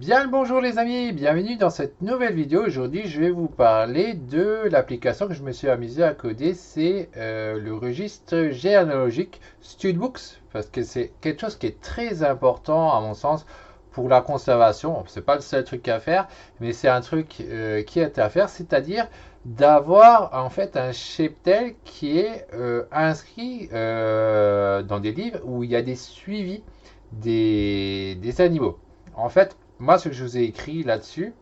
Bien le bonjour les amis, bienvenue dans cette nouvelle vidéo. Aujourd'hui je vais vous parler de l'application que je me suis amusé à coder. C'est le registre généalogique Studbooks, parce que c'est quelque chose qui est très important à mon sens pour la conservation. C'est pas le seul truc à faire, mais c'est un truc qui est à faire, c'est-à-dire d'avoir en fait un cheptel qui est inscrit dans des livres où il y a des suivis des animaux. En fait, moi, ce que je vous ai écrit là-dessus,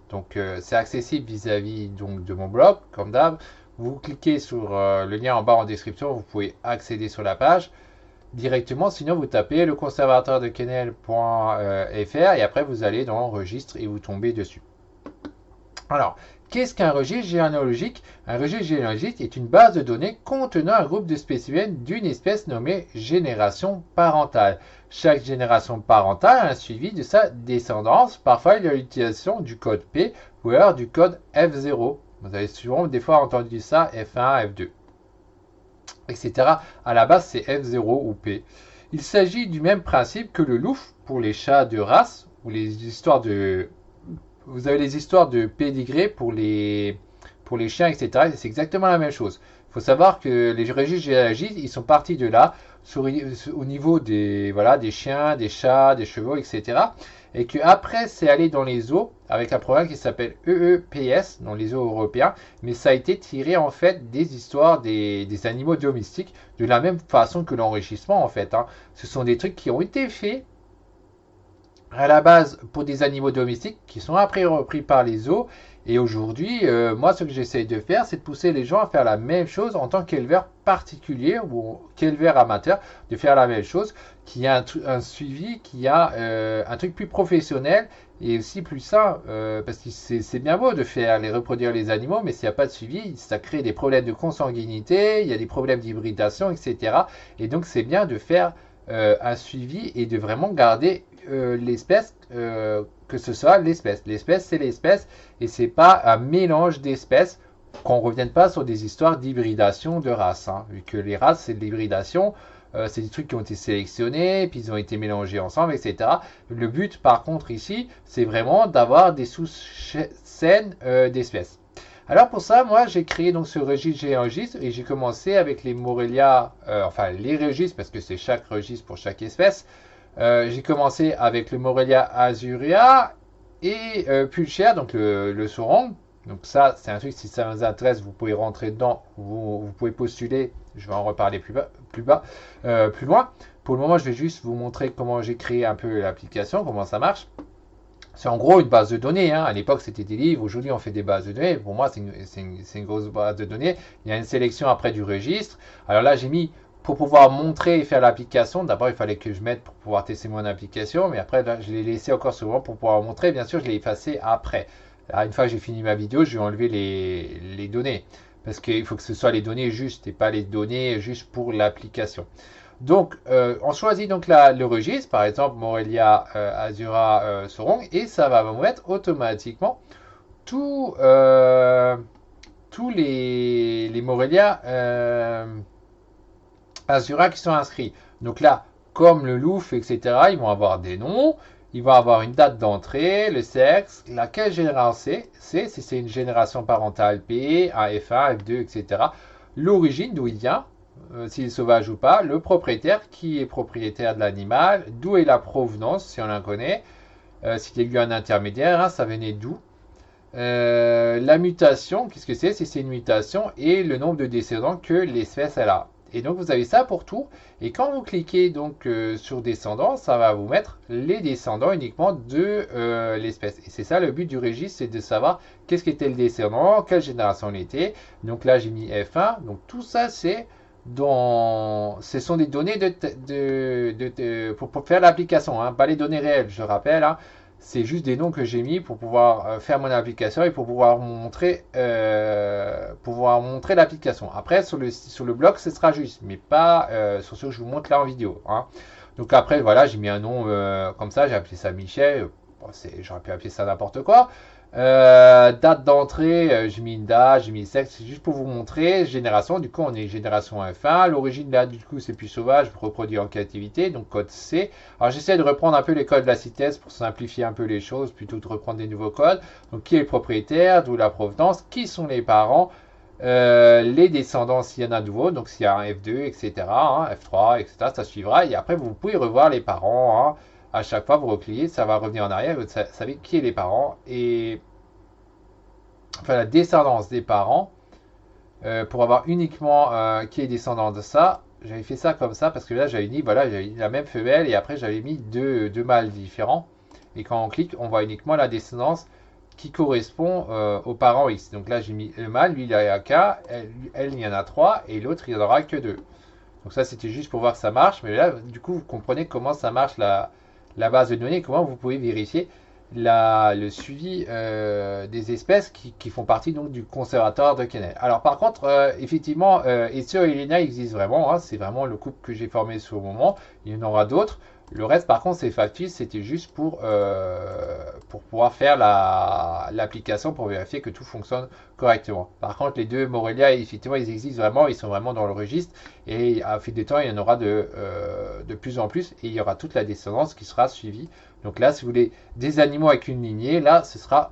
donc c'est accessible vis-à-vis donc de mon blog, comme d'hab. Vous cliquez sur le lien en bas en description, vous pouvez accéder sur la page directement. Sinon, vous tapez le conservateur de Kennel.fr et après vous allez dans registre et vous tombez dessus. Alors, qu'est-ce qu'un registre généalogique? Un registre généalogique est une base de données contenant un groupe de spécimens d'une espèce nommée génération parentale. Chaque génération parentale a un suivi de sa descendance. Parfois, il y a l'utilisation du code P ou alors du code F0. Vous avez souvent des fois entendu ça, F1, F2, etc. À la base, c'est F0 ou P. Il s'agit du même principe que le LOUF pour les chats de race ou les histoires de vous avez les histoires de pédigré pour les chiens, etc. C'est exactement la même chose. Il faut savoir que les registres généalogiques, ils sont partis de là, au niveau des, voilà, des chiens, des chats, des chevaux, etc. Et qu'après, c'est allé dans les zoos avec un programme qui s'appelle EEPS, dans les zoos européens. Mais ça a été tiré en fait des histoires des animaux domestiques, de la même façon que l'enrichissement en fait. Ce sont des trucs qui ont été faits à la base pour des animaux domestiques qui sont après repris par les zoos. Et aujourd'hui, moi, ce que j'essaye de faire, c'est de pousser les gens à faire la même chose en tant qu'éleveur particulier ou qu'éleveur amateur, de faire la même chose, qui a un suivi, qui a un truc plus professionnel et aussi plus sain, parce que c'est bien beau de faire les reproduire les animaux, mais s'il n'y a pas de suivi, ça crée des problèmes de consanguinité, il y a des problèmes d'hybridation, etc. Et donc, c'est bien de faire un suivi et de vraiment garder l'espèce, que ce soit l'espèce. L'espèce, c'est l'espèce et c'est pas un mélange d'espèces. Qu'on ne revienne pas sur des histoires d'hybridation de races. Vu que les races, c'est de l'hybridation, c'est des trucs qui ont été sélectionnés, puis ils ont été mélangés ensemble, etc. Le but, par contre, ici, c'est vraiment d'avoir des sous-scènes d'espèces. Alors pour ça, moi j'ai créé donc ce registre généalogique et j'ai commencé avec les Morelia, enfin les registres parce que c'est chaque registre pour chaque espèce. J'ai commencé avec le Morelia azurea et Pulcher, donc le Sorong. Donc ça, c'est un truc, si ça vous intéresse, vous pouvez rentrer dedans, vous pouvez postuler, je vais en reparler plus loin. Pour le moment, je vais juste vous montrer comment j'ai créé un peu l'application, comment ça marche. C'est en gros une base de données. À l'époque, c'était des livres. Aujourd'hui, on fait des bases de données. Pour moi, c'est une grosse base de données. Il y a une sélection après du registre. Alors là, j'ai mis pour pouvoir montrer et faire l'application. D'abord, il fallait que je mette pour pouvoir tester mon application. Mais après, là, je l'ai laissé encore souvent pour pouvoir montrer. Bien sûr, je l'ai effacé après. Là, une fois que j'ai fini ma vidéo, je vais enlever les données. Parce qu'il faut que ce soit les données justes et pas les données juste pour l'application. Donc, on choisit donc le registre, par exemple Morelia Azura Sorong, et ça va vous mettre automatiquement tous les Morelia Azura qui sont inscrits. Donc là, comme le Louf, etc., ils vont avoir des noms, ils vont avoir une date d'entrée, le sexe, laquelle génération c'est, si c'est une génération parentale P, un F1, F2, etc. L'origine, d'où il vient, s'il est sauvage ou pas, le propriétaire, qui est propriétaire de l'animal, d'où est la provenance, si on la connaît, s'il y a eu un intermédiaire, ça venait d'où. La mutation, qu'est-ce que c'est? Si c'est une mutation et le nombre de descendants que l'espèce elle a. Et donc vous avez ça pour tout. Et quand vous cliquez donc sur descendants, ça va vous mettre les descendants uniquement de l'espèce. Et c'est ça le but du registre, c'est de savoir qu'est-ce qu'était le descendant, quelle génération il était. Donc là j'ai mis F1. Donc tout ça c'est ce sont des données pour faire l'application, pas les données réelles, je rappelle. C'est juste des noms que j'ai mis pour pouvoir faire mon application et pour pouvoir montrer l'application. Après, sur le blog, ce sera juste, mais pas sur ce que je vous montre là en vidéo. Donc après, voilà, j'ai mis un nom comme ça, j'ai appelé ça Michel. Bon, j'aurais pu appeler ça n'importe quoi. Date d'entrée, j'ai mis une date, j'ai mis le sexe, c'est juste pour vous montrer. Génération, du coup, on est génération F1. L'origine, là, du coup, c'est plus sauvage, reproduit en captivité, donc code C. Alors, j'essaie de reprendre un peu les codes de la CITES pour simplifier un peu les choses, plutôt que de reprendre des nouveaux codes. Donc, qui est le propriétaire, d'où la provenance, qui sont les parents, les descendants s'il y en a de nouveau, donc s'il y a un F2, etc., hein, F3, etc., ça suivra. Et après, vous pouvez revoir les parents. Hein. À chaque fois, vous recliquez, ça va revenir en arrière. Vous savez qui est les parents et enfin la descendance des parents pour avoir uniquement qui est descendant de ça. J'avais fait ça comme ça parce que là j'avais dit voilà j'avais la même femelle et après j'avais mis deux mâles différents et quand on clique on voit uniquement la descendance qui correspond aux parents X. Donc là j'ai mis le mâle, lui il a qu'un, elle il y en a trois et l'autre il n'y en aura que deux. Donc ça c'était juste pour voir que ça marche, mais là du coup vous comprenez comment ça marche la base de données, comment vous pouvez vérifier le suivi des espèces qui font partie donc du conservatoire de Kennel. Alors par contre, effectivement, Ezio et Elena existent vraiment, hein, c'est vraiment le couple que j'ai formé sur le moment, il y en aura d'autres. Le reste par contre c'est factice, c'était juste pour pouvoir faire l'application pour vérifier que tout fonctionne correctement. Par contre les deux Morelia, effectivement ils existent vraiment, ils sont vraiment dans le registre et à fil de temps il y en aura de plus en plus et il y aura toute la descendance qui sera suivie. Donc là, si vous voulez des animaux avec une lignée, là, ce sera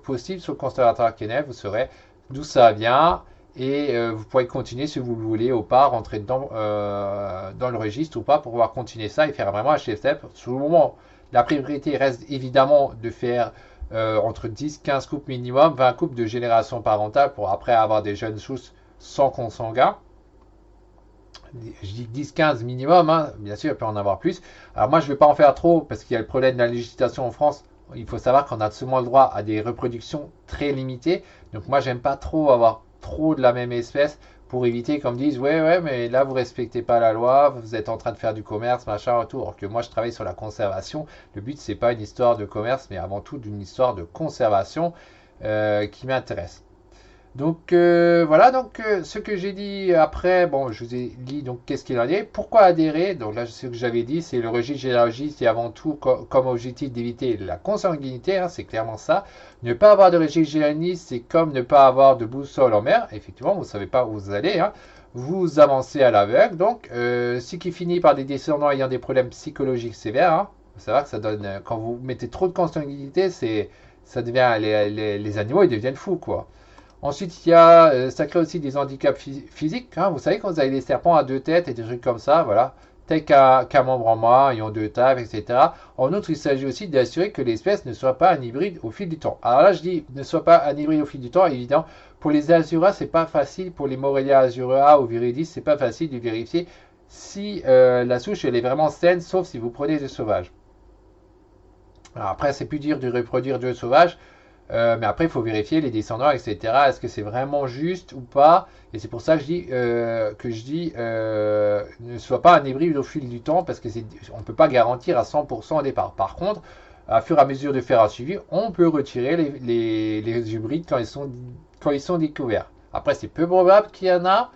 possible sur le conservatoire Kennel. Vous saurez d'où ça vient et vous pourrez continuer si vous le voulez ou pas, rentrer dedans dans le registre ou pas pour pouvoir continuer ça et faire vraiment un step. Sur le moment, la priorité reste évidemment de faire entre 10-15 couples minimum, 20 couples de génération parentale pour après avoir des jeunes souches sans consanguin. Je dis 10-15 minimum, hein. Bien sûr, il peut en avoir plus. Alors moi, je ne vais pas en faire trop parce qu'il y a le problème de la législation en France. Il faut savoir qu'on a seulement le droit à des reproductions très limitées. Donc moi, j'aime pas trop avoir trop de la même espèce pour éviter qu'on me dise ouais, mais là, vous respectez pas la loi, vous êtes en train de faire du commerce, machin, autour. Alors que moi, je travaille sur la conservation. Le but, c'est pas une histoire de commerce, mais avant tout d'une histoire de conservation qui m'intéresse. Donc voilà, donc ce que j'ai dit après, bon, je vous ai dit donc qu'est-ce qu'il en est, pourquoi adhérer. Donc là, ce que j'avais dit, c'est le registre généalogique, c'est avant tout comme objectif d'éviter la consanguinité, hein, c'est clairement ça. Ne pas avoir de registre généalogique, c'est comme ne pas avoir de boussole en mer. Effectivement, vous ne savez pas où vous allez, hein. Vous avancez à l'aveugle. Donc, ce qui finit par des descendants ayant des problèmes psychologiques sévères, hein. Vous savez que ça donne, quand vous mettez trop de consanguinité, ça devient, les animaux, ils deviennent fous, quoi. Ensuite, ça crée aussi des handicaps physiques. Hein. Vous savez, quand vous avez des serpents à deux têtes et des trucs comme ça, voilà, tel qu'un membre en moins, ils ont deux têtes, etc. En outre, il s'agit aussi d'assurer que l'espèce ne soit pas un hybride au fil du temps. Alors là, je dis ne soit pas un hybride au fil du temps, évident. Pour les Azura, c'est pas facile. Pour les Morelia Azura ou Viridis, c'est pas facile de vérifier si la souche elle est vraiment saine, sauf si vous prenez des sauvages. Alors après, c'est plus dur de reproduire deux sauvages. Mais après, il faut vérifier les descendants, etc. Est-ce que c'est vraiment juste ou pas? Et c'est pour ça que je dis ne soit pas un hybride au fil du temps, parce on ne peut pas garantir à 100% au départ. Par contre, à fur et à mesure de faire un suivi, on peut retirer les hybrides quand ils sont découverts. Après, c'est peu probable qu'il y en a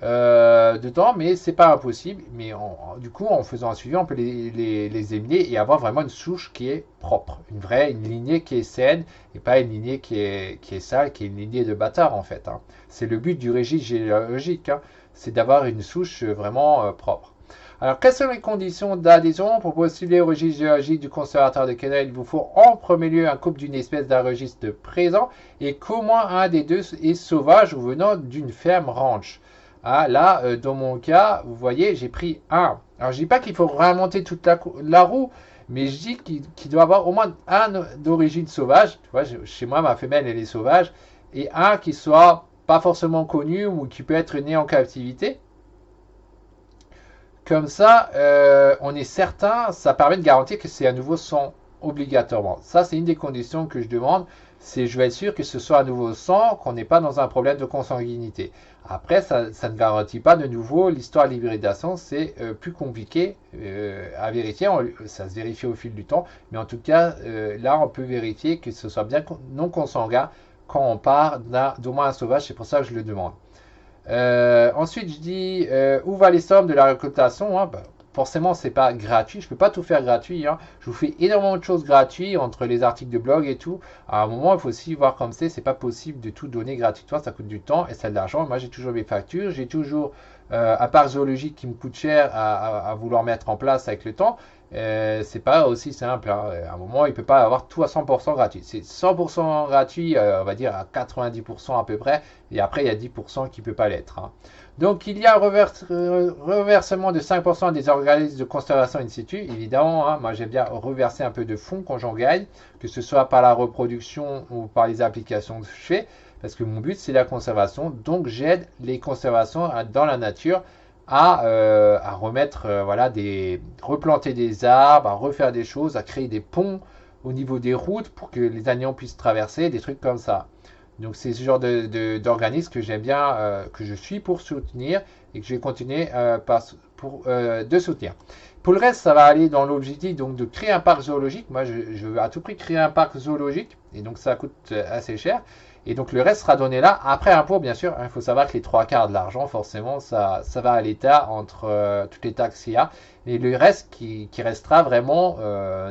dedans, mais c'est pas impossible. Mais du coup, en faisant un suivi, on peut les éliminer et avoir vraiment une souche qui est propre, une lignée qui est saine et pas une lignée qui est sale, qui est une lignée de bâtard en fait. Hein. C'est le but du registre généalogique, hein, c'est d'avoir une souche vraiment propre. Alors, quelles sont les conditions d'adhésion pour postuler au registre géologique du conservatoire de Kennel? Il vous faut en premier lieu un couple d'une espèce d'un registre présent et qu'au moins un des deux est sauvage ou venant d'une ferme ranch. Ah, là, dans mon cas, vous voyez, j'ai pris un. Alors, je dis pas qu'il faut remonter toute la roue, mais je dis qu'il doit avoir au moins un d'origine sauvage. Tu vois, chez moi, ma femelle, elle est sauvage. Et un qui soit pas forcément connu ou qui peut être né en captivité. Comme ça, on est certain, ça permet de garantir que c'est à nouveau sang obligatoirement. Ça, c'est une des conditions que je demande. C'est je vais être sûr que ce soit à nouveau sang, qu'on n'est pas dans un problème de consanguinité. Après, ça ne garantit pas de nouveau l'histoire de l'hybridation, c'est plus compliqué à vérifier. Ça se vérifie au fil du temps, mais en tout cas, là, on peut vérifier que ce soit bien non consanguin quand on part d'au moins un sauvage. C'est pour ça que je le demande. Ensuite, je dis où va les sommes de la récoltation, hein, forcément, c'est pas gratuit. Je peux pas tout faire gratuit, hein. Je vous fais énormément de choses gratuites entre les articles de blog et tout. À un moment, il faut aussi voir comme c'est pas possible de tout donner gratuitement. Ça coûte du temps et c'est de l'argent. Moi, j'ai toujours mes factures. J'ai toujours un parc zoologique qui me coûte cher à vouloir mettre en place avec le temps. C'est pas aussi simple, hein. À un moment, il peut pas avoir tout à 100% gratuit. C'est 100% gratuit, on va dire à 90% à peu près. Et après, il y a 10% qui peut pas l'être, hein. Donc, il y a un reversement de 5% des organismes de conservation in situ. Évidemment, hein, moi, j'aime bien reverser un peu de fonds quand j'en gagne, que ce soit par la reproduction ou par les applications que je fais, parce que mon but, c'est la conservation. Donc, j'aide les conservations dans la nature à remettre, voilà, replanter des arbres, à refaire des choses, à créer des ponts au niveau des routes pour que les animaux puissent traverser, des trucs comme ça. Donc c'est ce genre d'organisme que j'aime bien, que je suis pour soutenir et que je vais continuer de soutenir. Pour le reste, ça va aller dans l'objectif donc de créer un parc zoologique. Moi, je veux à tout prix créer un parc zoologique et donc ça coûte assez cher. Et donc le reste sera donné là. Après impôt, bien sûr, il faut savoir que les 3/4 de l'argent, forcément, ça va à l'État entre toutes les taxes qu'il y a. Et le reste qui restera vraiment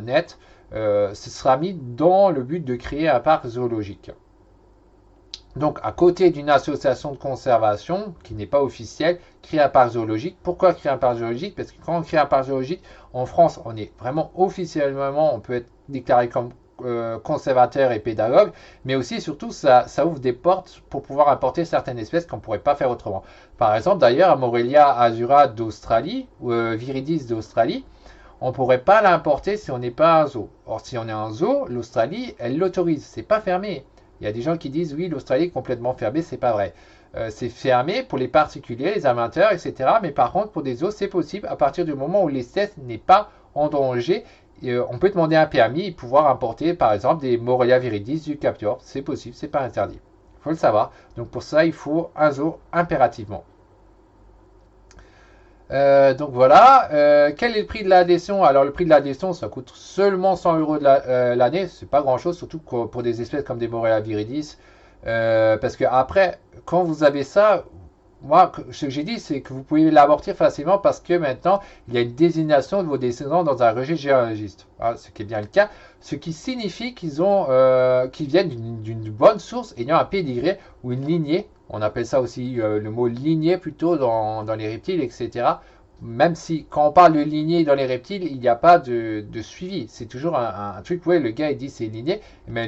net, ce sera mis dans le but de créer un parc zoologique. Donc, à côté d'une association de conservation qui n'est pas officielle, créer un parc zoologique. Pourquoi créer un parc zoologique? Parce que quand on crée un parc zoologique, en France, on est vraiment officiellement, on peut être déclaré comme conservateur et pédagogue, mais aussi et surtout ça ouvre des portes pour pouvoir importer certaines espèces qu'on ne pourrait pas faire autrement. Par exemple, d'ailleurs, Morelia azura d'Australie ou Viridis d'Australie, on ne pourrait pas l'importer si on n'est pas un zoo. Or, si on est un zoo, l'Australie, elle l'autorise. C'est pas fermé. Il y a des gens qui disent oui, l'Australie est complètement fermée, c'est pas vrai. C'est fermé pour les particuliers, les amateurs, etc. Mais par contre, pour des zoos, c'est possible à partir du moment où l'espèce n'est pas en danger. On peut demander un permis et pouvoir importer, par exemple, des Morelia viridis du Cap-York. C'est possible, c'est pas interdit. Il faut le savoir. Donc pour ça, il faut un zoo impérativement. Donc voilà, quel est le prix de l'adhésion? Alors le prix de l'adhésion, ça coûte seulement 100 € de l'année, c'est pas grand chose, surtout pour des espèces comme des Morelia viridis, parce que après, quand vous avez ça, moi, ce que j'ai dit, c'est que vous pouvez l'avortir facilement parce que maintenant, il y a une désignation de vos descendants dans un registre généalogiste, ce qui est bien le cas, ce qui signifie qu'ils viennent d'une bonne source ayant un pédigré ou une lignée. On appelle ça aussi le mot lignée plutôt dans les reptiles, etc. Même si quand on parle de lignée dans les reptiles, il n'y a pas de suivi. C'est toujours un truc, ouais, le gars il dit c'est lignée, mais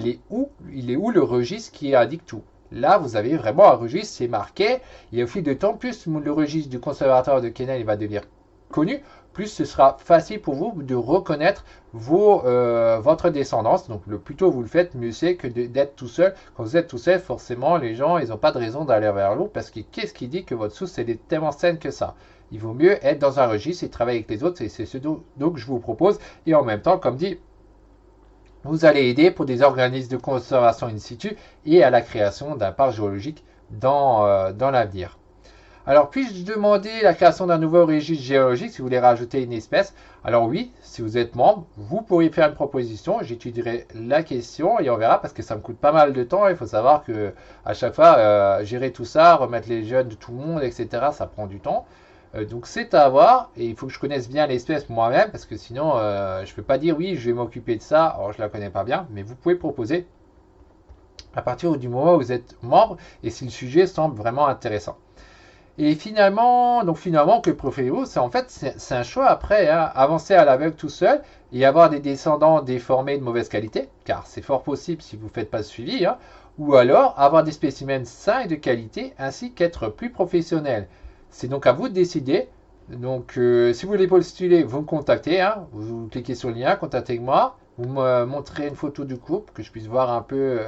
il est où le registre qui indique tout? Là, vous avez vraiment un registre, c'est marqué. Et au fil de temps, plus le registre du conservateur de Kennel va devenir connu, plus ce sera facile pour vous de reconnaître votre descendance. Donc, le plus tôt vous le faites, mieux c'est que d'être tout seul. Quand vous êtes tout seul, forcément, les gens, ils n'ont pas de raison d'aller vers l'autre parce que qu'est-ce qui dit que votre source, elle est tellement saine que ça? Il vaut mieux être dans un registre et travailler avec les autres. C'est ce que je vous propose. Et en même temps, comme dit, vous allez aider pour des organismes de conservation in situ et à la création d'un parc géologique dans l'avenir. Alors, puis-je demander la création d'un nouveau registre géologique si vous voulez rajouter une espèce? Alors oui, si vous êtes membre, vous pourriez faire une proposition. J'étudierai la question et on verra parce que ça me coûte pas mal de temps. Il faut savoir que à chaque fois, gérer tout ça, remettre les jeunes de tout le monde, etc., ça prend du temps. Donc c'est à voir et il faut que je connaisse bien l'espèce moi-même parce que sinon je ne peux pas dire oui je vais m'occuper de ça, alors je ne la connais pas bien, mais vous pouvez proposer à partir du moment où vous êtes membre et si le sujet semble vraiment intéressant. Et finalement, que préférez-vous? C'est en fait c'est un choix après, hein, avancer à l'aveugle tout seul et avoir des descendants déformés de mauvaise qualité, car c'est fort possible si vous ne faites pas de suivi, hein, ou alors avoir des spécimens sains et de qualité ainsi qu'être plus professionnel. C'est donc à vous de décider. Donc, si vous voulez postuler, vous me contactez, hein, vous cliquez sur le lien, contactez-moi, vous me montrez une photo du couple, que je puisse voir un peu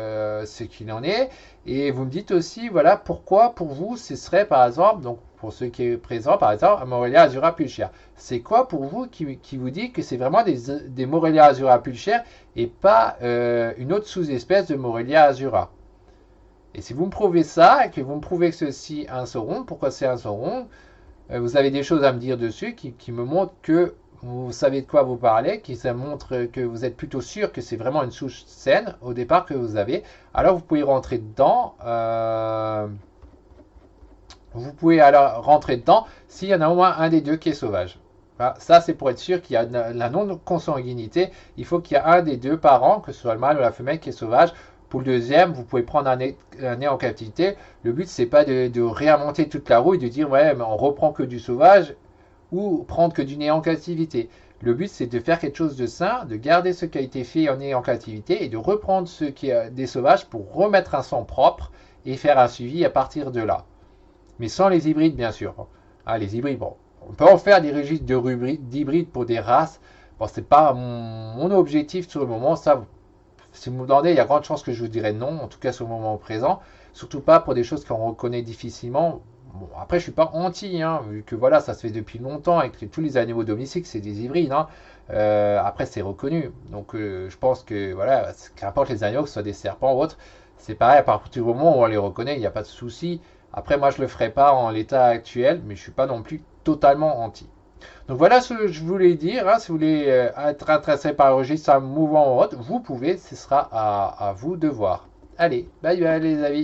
ce qu'il en est, et vous me dites aussi, voilà, pourquoi pour vous ce serait par exemple, donc pour ceux qui sont présents, par exemple, Morelia azura pulchère. C'est quoi pour vous qui vous dit que c'est vraiment des Morelia azura pulchère et pas une autre sous-espèce de Morelia azura? Et si vous me prouvez ça, et que vous me prouvez que ceci est un sauron, pourquoi c'est un sauron, vous avez des choses à me dire dessus qui me montrent que vous savez de quoi vous parlez, qui ça montre que vous êtes plutôt sûr que c'est vraiment une souche saine au départ que vous avez. Alors vous pouvez rentrer dedans. Vous pouvez alors rentrer dedans s'il y en a au moins un des deux qui est sauvage. Voilà, ça, c'est pour être sûr qu'il y a la non-consanguinité. Il faut qu'il y ait un des deux parents, que ce soit le mâle ou la femelle, qui est sauvage. Pour le deuxième, vous pouvez prendre un nez en captivité. Le but, c'est pas de réinventer toute la roue et de dire, ouais, mais on reprend que du sauvage ou prendre que du nez en captivité. Le but, c'est de faire quelque chose de sain, de garder ce qui a été fait en nez en captivité et de reprendre ce qui est des sauvages pour remettre un sang propre et faire un suivi à partir de là. Mais sans les hybrides, bien sûr. Ah, les hybrides, bon, on peut en faire des registres d'hybrides pour des races. Bon, c'est pas mon objectif sur le moment. Ça, si vous me demandez, il y a grande chance que je vous dirais non, en tout cas sur le moment présent. Surtout pas pour des choses qu'on reconnaît difficilement. Bon, après, je suis pas anti, hein, vu que voilà, ça se fait depuis longtemps avec tous les animaux domestiques, c'est des hybrides. Hein. Après, c'est reconnu. Donc, je pense que voilà, qu'importe les animaux, que ce soit des serpents ou autres, c'est pareil. À partir du moment où on les reconnaît, il n'y a pas de souci. Après, moi, je le ferai pas en l'état actuel, mais je suis pas non plus totalement anti. Donc voilà ce que je voulais dire. Hein. Si vous voulez être intéressé par un registre mouvant ou autre, vous pouvez, ce sera à vous de voir. Allez, bye bye les amis.